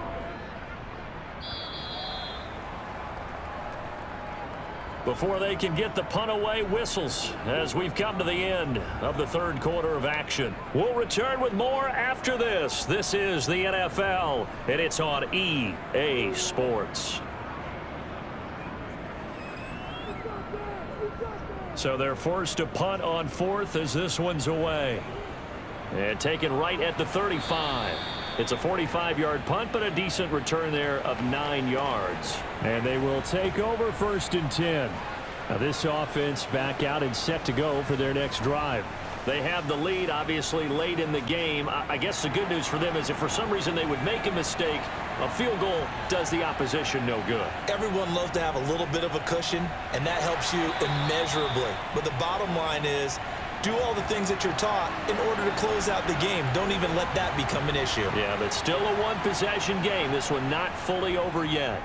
Before they can get the punt away, whistles as we've come to the end of the 3rd quarter of action. We'll return with more after this. This is the NFL, and it's on EA Sports. So they're forced to punt on 4th as this one's away. And taken right at the 35. It's a 45-yard punt, but a decent return there of 9 yards. And they will take over 1st and 10. Now this offense back out and set to go for their next drive. They have the lead, obviously, late in the game. I guess the good news for them is if for some reason they would make a mistake, a field goal does the opposition no good. Everyone loves to have a little bit of a cushion, and that helps you immeasurably. But the bottom line is, do all the things that you're taught in order to close out the game. Don't even let that become an issue. Yeah, but still a one-possession game. This one not fully over yet.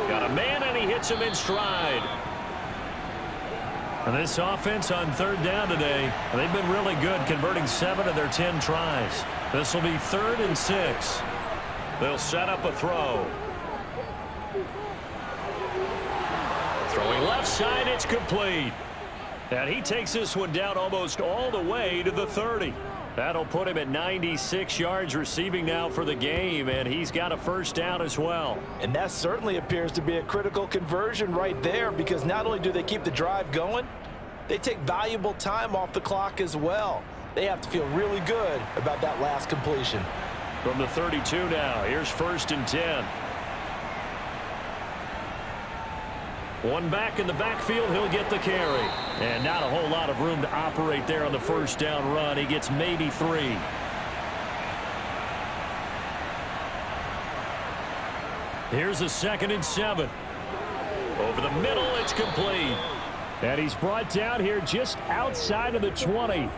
Got a man, and he hits him in stride. And this offense on 3rd down today, they've been really good, converting 7 of their 10 tries. This will be 3rd and 6. They'll set up a throw. Throwing left side, it's complete. And he takes this one down almost all the way to the 30. That'll put him at 96 yards receiving now for the game, and he's got a 1st down as well. And that certainly appears to be a critical conversion right there, because not only do they keep the drive going, they take valuable time off the clock as well. They have to feel really good about that last completion. From the 32 now, here's 1st and 10. One back in the backfield, he'll get the carry. And not a whole lot of room to operate there on the 1st down run. He gets maybe 3. Here's a 2nd and 7. Over the middle, it's complete. And he's brought down here just outside of the 20.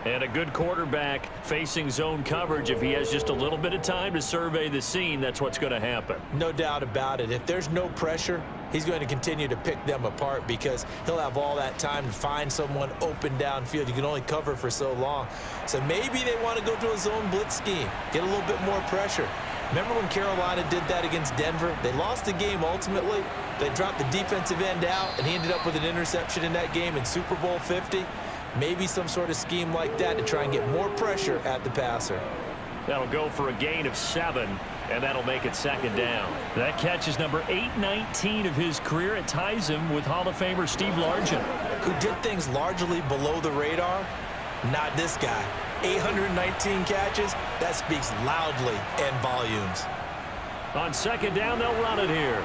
And a good quarterback facing zone coverage. If he has just a little bit of time to survey the scene, that's what's going to happen. No doubt about it. If there's no pressure, he's going to continue to pick them apart because he'll have all that time to find someone open downfield. You can only cover for so long. So maybe they want to go to a zone blitz scheme, get a little bit more pressure. Remember when Carolina did that against Denver? They lost the game ultimately. They dropped the defensive end out, and he ended up with an interception in that game in Super Bowl 50. Maybe some sort of scheme like that to try and get more pressure at the passer. That'll go for a gain of 7, and that'll make it 2nd down. That catch is number 819 of his career. It ties him with Hall of Famer Steve Largent, who did things largely below the radar. Not this guy. 819 catches, that speaks loudly in volumes. On 2nd down, they'll run it here.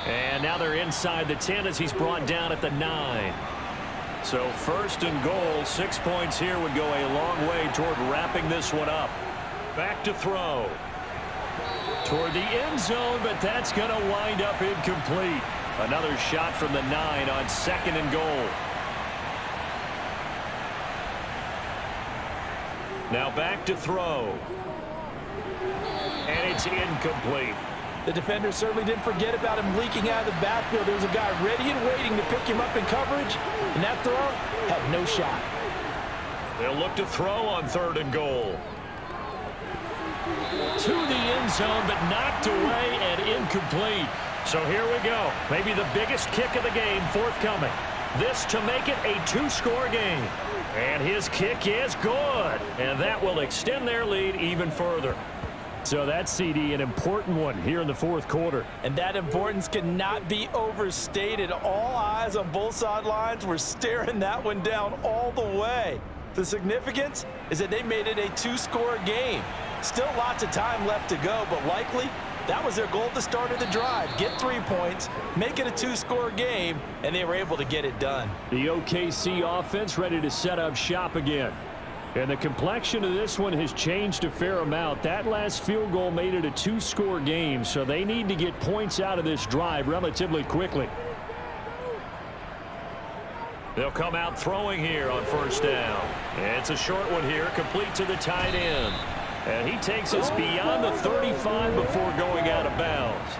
And now they're inside the 10 as he's brought down at the 9. So 1st and goal, 6 points here would go a long way toward wrapping this one up. Back to throw. Toward the end zone, but that's going to wind up incomplete. Another shot from the 9 on 2nd and goal. Now back to throw. And it's incomplete. The defender certainly didn't forget about him leaking out of the backfield. There was a guy ready and waiting to pick him up in coverage, and that throw had no shot. They'll look to throw on 3rd and goal. To the end zone, but knocked away and incomplete. So here we go. Maybe the biggest kick of the game forthcoming. This to make it a 2-score game. And his kick is good. And that will extend their lead even further. So that's, CD, an important one here in the fourth quarter. And that importance cannot be overstated. All eyes on both sidelines were staring that one down all the way. The significance is that they made it a two-score game. Still lots of time left to go, but likely that was their goal at the start of the drive. Get 3 points, make it a two-score game, and they were able to get it done. The OKC offense ready to set up shop again. And the complexion of this one has changed a fair amount. That last field goal made it a two-score game, so they need to get points out of this drive relatively quickly. They'll come out throwing here on first down. It's a short one here, complete to the tight end. And he takes us beyond the 35 before going out of bounds.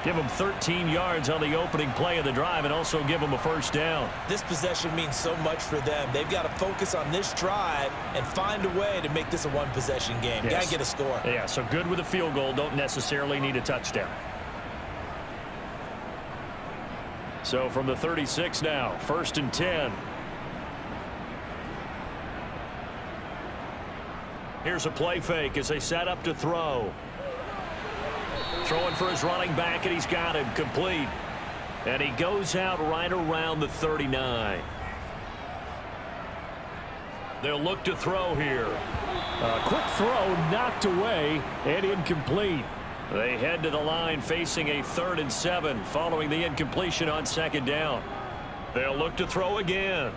Give him 13 yards on the opening play of the drive and also give him a first down. This possession means so much for them. They've got to focus on this drive and find a way to make this a one-possession game. Yes. Got to get a score. Yeah, so good with a field goal. Don't necessarily need a touchdown. So from the 36 now, 1st and 10. Here's a play fake as they set up to throw. Throwing for his running back, and he's got him complete. And he goes out right around the 39. They'll look to throw here. A quick throw knocked away and incomplete. They head to the line facing a 3rd and 7 following the incompletion on 2nd down. They'll look to throw again.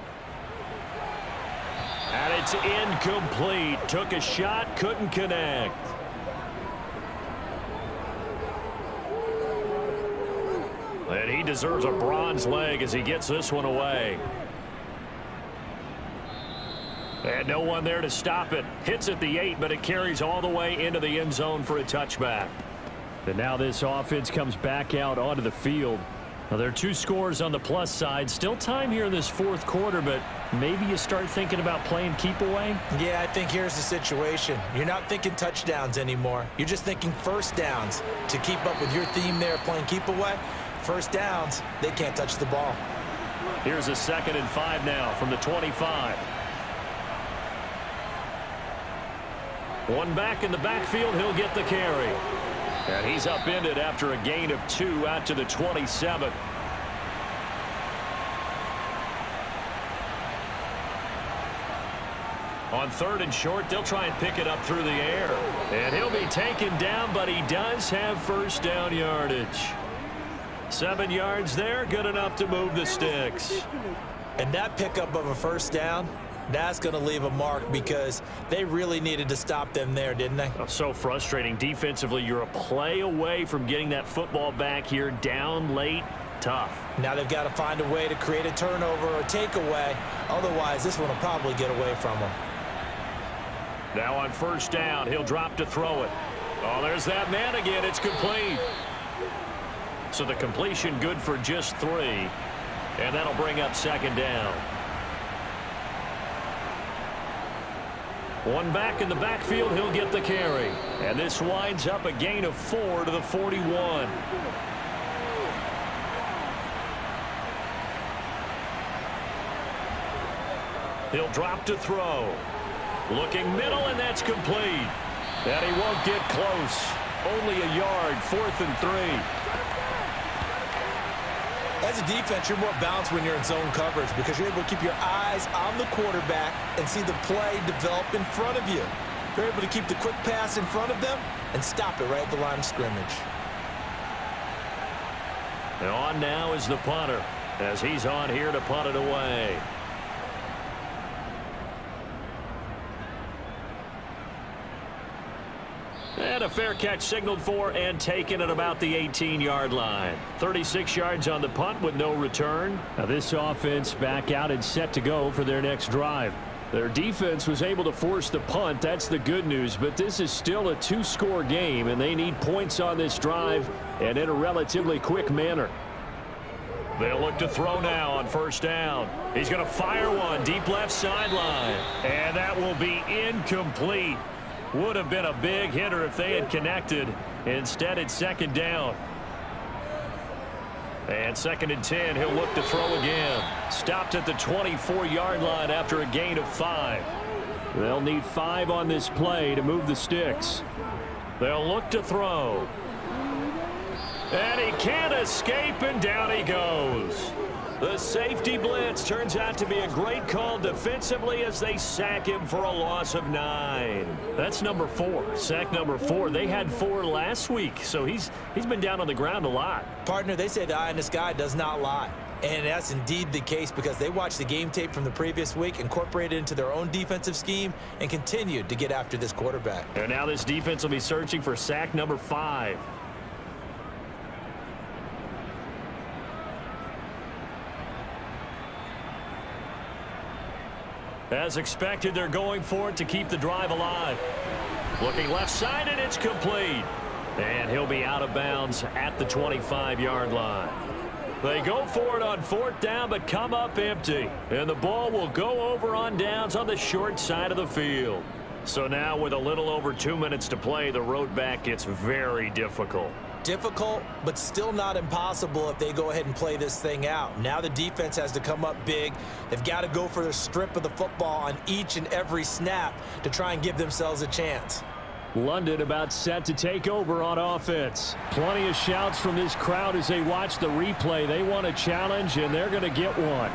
And it's incomplete. Took a shot, couldn't connect. And he deserves a bronze leg as he gets this one away. And no one there to stop it. Hits at the 8, but it carries all the way into the end zone for a touchback. And now this offense comes back out onto the field. Now there are 2 scores on the plus side. Still time here in this fourth quarter, but maybe you start thinking about playing keep away? Yeah, I think here's the situation. You're not thinking touchdowns anymore. You're just thinking first downs. To keep up with your theme there, playing keep away, first downs, they can't touch the ball. Here's a 2nd and 5 now from the 25. One back in the backfield, he'll get the carry. And he's upended after a gain of 2 out to the 27. On 3rd and short, they'll try and pick it up through the air. And he'll be taken down, but he does have first down yardage. 7 yards there, good enough to move the sticks. And that pickup of a first down, that's going to leave a mark because they really needed to stop them there, didn't they? Oh, so frustrating. Defensively, you're a play away from getting that football back here down late. Tough. Now they've got to find a way to create a turnover or takeaway. Otherwise, this one will probably get away from them. Now on first down, he'll drop to throw it. Oh, there's that man again. It's complete. So the completion good for just 3. And that'll bring up 2nd down. One back in the backfield, he'll get the carry. And this winds up a gain of 4 to the 41. He'll drop to throw. Looking middle, and that's complete. And he won't get close. Only a yard, 4th and 3. As a defense, you're more balanced when you're in zone coverage because you're able to keep your eyes on the quarterback and see the play develop in front of you. You're able to keep the quick pass in front of them and stop it right at the line of scrimmage. And on now is the punter as he's on here to punt it away. And a fair catch signaled for and taken at about the 18-yard line. 36 yards on the punt with no return. Now this offense back out and set to go for their next drive. Their defense was able to force the punt. That's the good news. But this is still a 2-score game, and they need points on this drive and in a relatively quick manner. They'll look to throw now on first down. He's going to fire one deep left sideline. And that will be incomplete. Would have been a big hitter if they had connected. Instead, it's 2nd down. And 2nd and 10, he'll look to throw again. Stopped at the 24-yard line after a gain of 5. They'll need 5 on this play to move the sticks. They'll look to throw. And he can't escape, and down he goes. The safety blitz turns out to be a great call defensively as they sack him for a loss of 9. That's number 4. Sack number 4. They had 4 last week, so he's been down on the ground a lot. Partner, they say the eye in the sky does not lie. And that's indeed the case because they watched the game tape from the previous week, incorporated it into their own defensive scheme, and continued to get after this quarterback. And now this defense will be searching for sack number 5. As expected, they're going for it to keep the drive alive. Looking left side, and it's complete. And he'll be out of bounds at the 25-yard line. They go for it on 4th down, but come up empty. And the ball will go over on downs on the short side of the field. So now with a little over 2 minutes to play, the road back gets very difficult. Difficult, but still not impossible if they go ahead and play this thing out. Now the defense has to come up big. They've got to go for the strip of the football on each and every snap to try and give themselves a chance. London about set to take over on offense. Plenty of shouts from this crowd as they watch the replay. They want a challenge, and they're going to get one.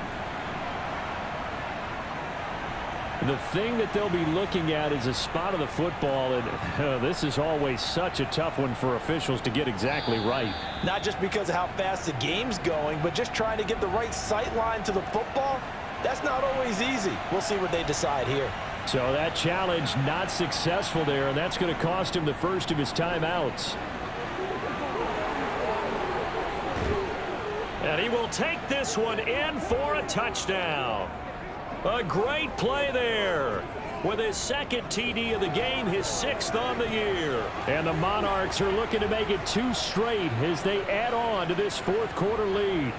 The thing that they'll be looking at is a spot of the football, and this is always such a tough one for officials to get exactly right. Not just because of how fast the game's going, but just trying to get the right sight line to the football. That's not always easy. We'll see what they decide here. So that challenge not successful there, and that's going to cost him the first of his timeouts. And he will take this one in for a touchdown. A great play there. With his second TD of the game, his 6th on the year. And the Monarchs are looking to make it 2 straight as they add on to this 4th quarter lead.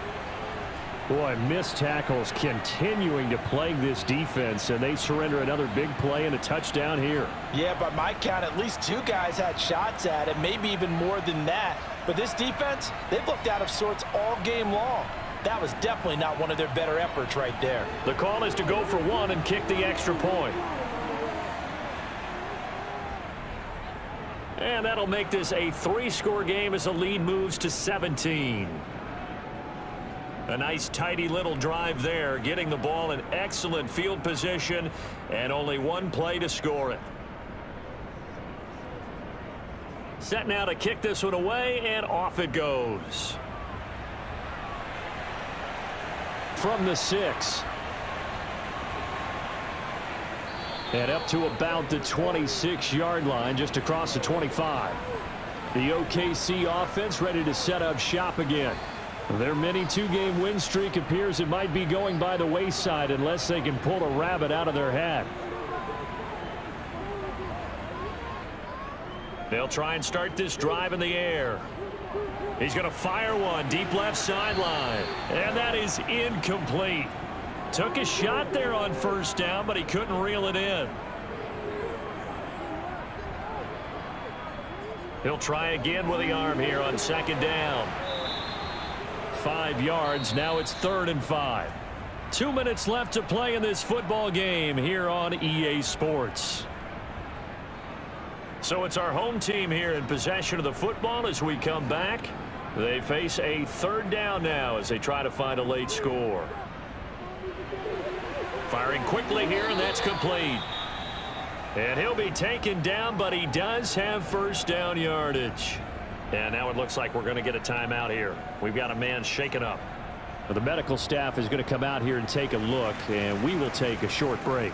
Boy, missed tackles continuing to plague this defense, and they surrender another big play and a touchdown here. Yeah, by my count, at least 2 guys had shots at it, maybe even more than that. But this defense, they've looked out of sorts all game long. That was definitely not one of their better efforts right there. The call is to go for 1 and kick the extra point. And that'll make this a 3-score game as the lead moves to 17. A nice tidy little drive there, getting the ball in excellent field position and only 1 play to score it. Set now to kick this one away, and off it goes. From the 6. And up to about the 26-yard line, just across the 25. The OKC offense ready to set up shop again. Their mini 2-game win streak appears it might be going by the wayside unless they can pull a rabbit out of their hat. They'll try and start this drive in the air. He's going to fire one deep left sideline. And that is incomplete. Took a shot there on 1st down, but he couldn't reel it in. He'll try again with the arm here on 2nd down. 5 yards. Now it's 3rd and 5. 2 minutes left to play in this football game here on EA Sports. So it's our home team here in possession of the football as we come back. They face a 3rd down now as they try to find a late score. Firing quickly here, and that's complete. And he'll be taken down, but he does have 1st down yardage. And now it looks like we're going to get a timeout here. We've got a man shaken up. Well, the medical staff is going to come out here and take a look, and we will take a short break.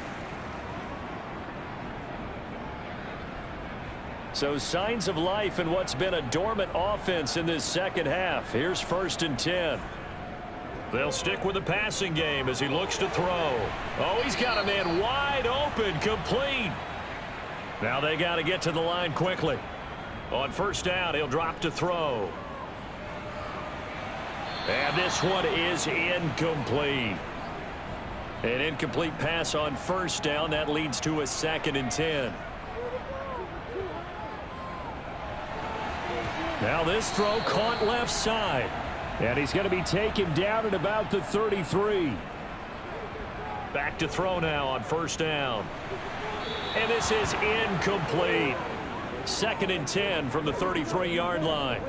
So signs of life in what's been a dormant offense in this 2nd half. Here's 1st and 10. They'll stick with the passing game as he looks to throw. Oh, he's got a man wide open, complete. Now they got to get to the line quickly. On 1st down, he'll drop to throw. And this one is incomplete. An incomplete pass on 1st down. That leads to a 2nd and 10. Now this throw caught left side. And he's going to be taken down at about the 33. Back to throw now on 1st down. And this is incomplete. 2nd and 10 from the 33-yard line.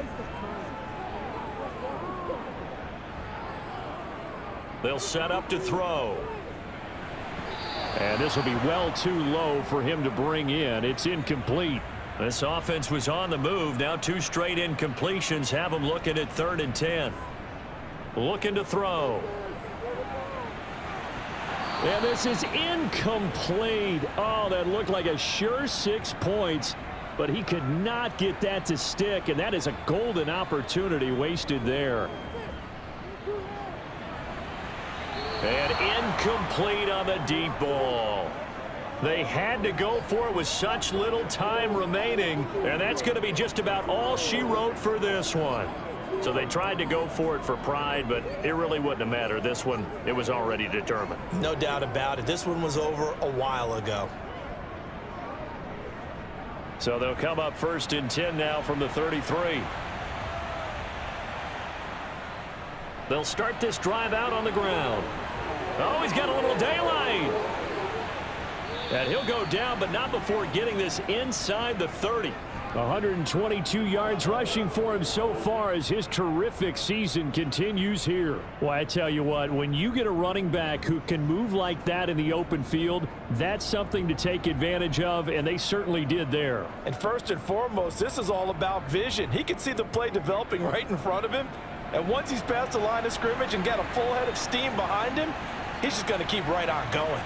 They'll set up to throw. And this will be well too low for him to bring in. It's incomplete. This offense was on the move. Now 2 straight incompletions have them looking at 3rd and 10. Looking to throw. And this is incomplete. Oh, that looked like a sure 6 points, but he could not get that to stick, and that is a golden opportunity wasted there. And incomplete on the deep ball. They had to go for it with such little time remaining, and that's going to be just about all she wrote for this one. So they tried to go for it for pride, but it really wouldn't have mattered. This one, it was already determined. No doubt about it. This one was over a while ago. So they'll come up 1st and 10 now from the 33. They'll start this drive out on the ground. Oh, he's got a little daylight. And he'll go down, but not before getting this inside the 30. 122 yards rushing for him so far as his terrific season continues here. Well, I tell you what, when you get a running back who can move like that in the open field, that's something to take advantage of, and they certainly did there. And first and foremost, this is all about vision. He can see the play developing right in front of him, and once he's past the line of scrimmage and got a full head of steam behind him, he's just going to keep right on going.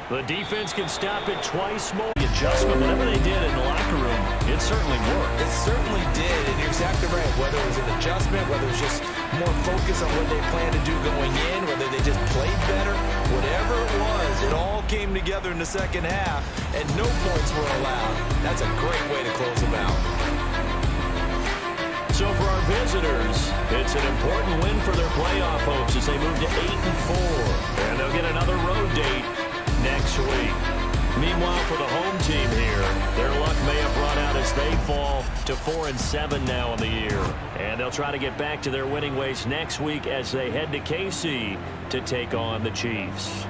The defense can stop it twice more. The adjustment, whatever they did in the locker room, it certainly worked. It certainly did, and you're exactly right. Whether it was an adjustment, whether it was just more focus on what they planned to do going in, whether they just played better, whatever it was, it all came together in the second half, and no points were allowed. That's a great way to close them out. So for our visitors, it's an important win for their playoff hopes as they move to 8-4, and they'll get another road date next week. Meanwhile, for the home team here, their luck may have run out as they fall to 4-7 now in the year. And they'll try to get back to their winning ways next week as they head to KC to take on the Chiefs.